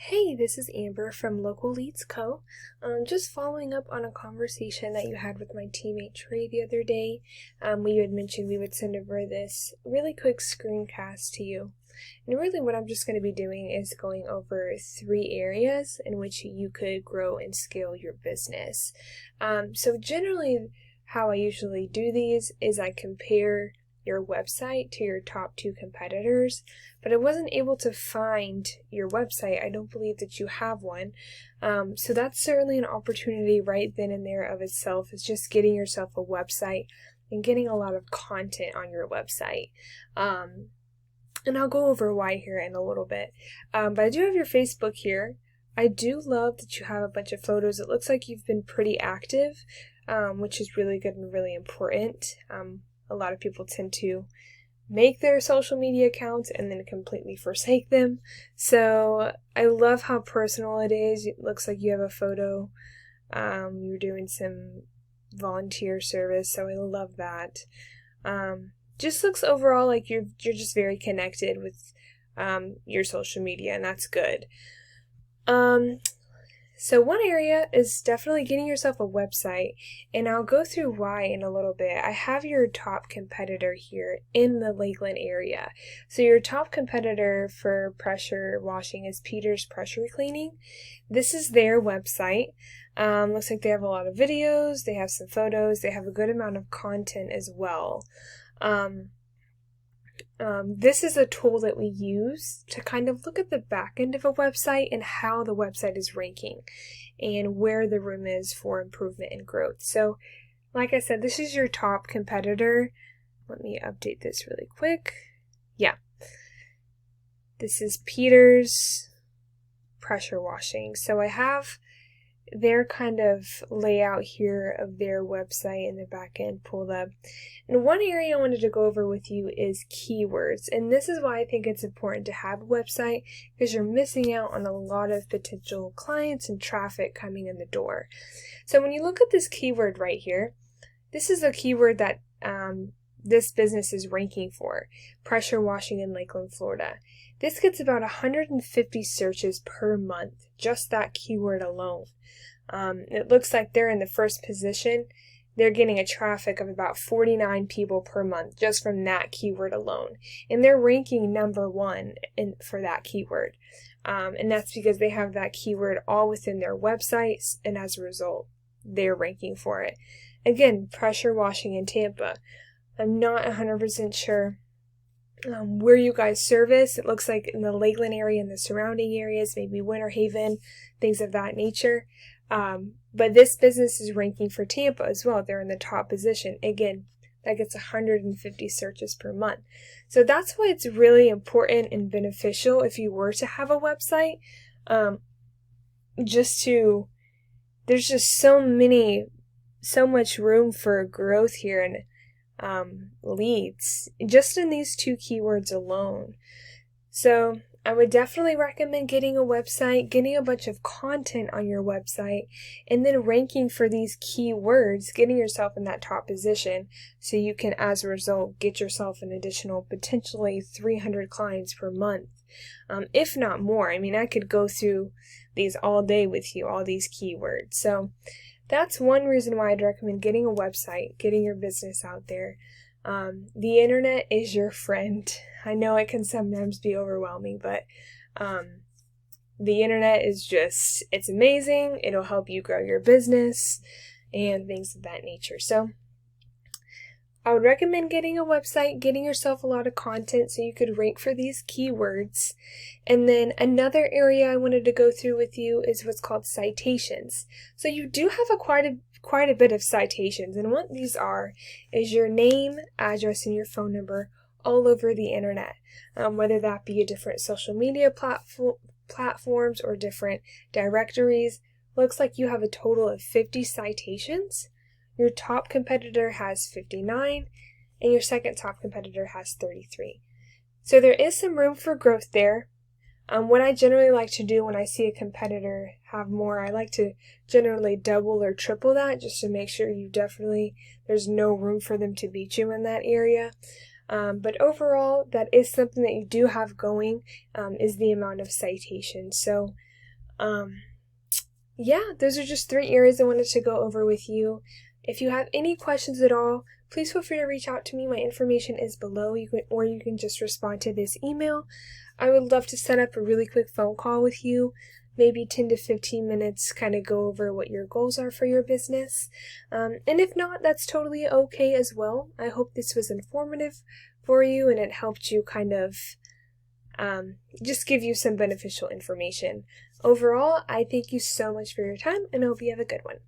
Hey, this is Amber from Local Leads Co. Just following up on a conversation that you had with my teammate Trey the other day. You had mentioned we would send over this really quick screencast to you. And really what I'm just going to be doing is going over 3 areas in which you could grow and scale your business. So generally how I usually do these is I compare your website to your top 2 competitors, but I wasn't able to find your website. I don't believe that you have one. So that's certainly an opportunity right then and there of itself, is just getting yourself a website and getting a lot of content on your website. And I'll go over why here in a little bit. But I do have your Facebook here. I do love that you have a bunch of photos. It looks like you've been pretty active, which is really good and really important. A lot of people tend to make their social media accounts and then completely forsake them. So I love how personal it is. It looks like you have a photo. You're doing some volunteer service, so I love that. Just looks overall like you're just very connected with your social media, and that's good. So one area is definitely getting yourself a website, and I'll go through why in a little bit. I have your top competitor here in the Lakeland area. So your top competitor for pressure washing is Peter's Pressure Cleaning. This is their website. Looks like they have a lot of videos, they have some photos, they have a good amount of content as well. This is a tool that we use to kind of look at the back end of a website and how the website is ranking and where the room is for improvement and growth. So, like I said, this is your top competitor. Let me update this really quick. Yeah. This is Peter's Pressure Washing. So I have their kind of layout here of their website and the back end pulled up. And one area I wanted to go over with you is keywords. And this is why I think it's important to have a website, because you're missing out on a lot of potential clients and traffic coming in the door. So when you look at this keyword right here, this is a keyword that this business is ranking for: pressure washing in Lakeland, Florida. This gets about 150 searches per month, just that keyword alone. It looks like they're in the first position. They're getting a traffic of about 49 people per month just from that keyword alone. And they're ranking number 1 for that keyword. And that's because they have that keyword all within their websites, and as a result, they're ranking for it. Again, pressure washing in Tampa. I'm not 100% sure where you guys service. It looks like in the Lakeland area and the surrounding areas, maybe Winter Haven, things of that nature. But this business is ranking for Tampa as well. They're in the top position. Again, that gets 150 searches per month. So that's why it's really important and beneficial if you were to have a website. There's just so much room for growth here and leads just in these 2 keywords alone. So I would definitely recommend getting a website, getting a bunch of content on your website, and then ranking for these keywords, getting yourself in that top position so you can, as a result, get yourself an additional potentially 300 clients per month, if not more. I mean, I could go through these all day with you, all these keywords. So that's one reason why I'd recommend getting a website, getting your business out there. The internet is your friend. I know it can sometimes be overwhelming, but the internet is it's amazing. It'll help you grow your business and things of that nature. So I would recommend getting a website, getting yourself a lot of content so you could rank for these keywords. And then another area I wanted to go through with you is what's called citations. So you do have quite a bit of citations, and what these are is your name, address, and your phone number all over the internet, whether that be a different social media platforms or different directories. Looks like you have a total of 50 citations. Your top competitor has 59, and your second top competitor has 33. So there is some room for growth there. What I generally like to do when I see a competitor have more, I like to generally double or triple that, just to make sure there's no room for them to beat you in that area. But overall, that is something that you do have going, is the amount of citations. So Um, yeah, those are just 3 areas I wanted to go over with you. If you have any questions at all, please feel free to reach out to me. My information is below, or you can just respond to this email. I would love to set up a really quick phone call with you, maybe 10 to 15 minutes, kind of go over what your goals are for your business. And if not, that's totally okay as well. I hope this was informative for you and it helped you kind of just give you some beneficial information. Overall, I thank you so much for your time and I hope you have a good one.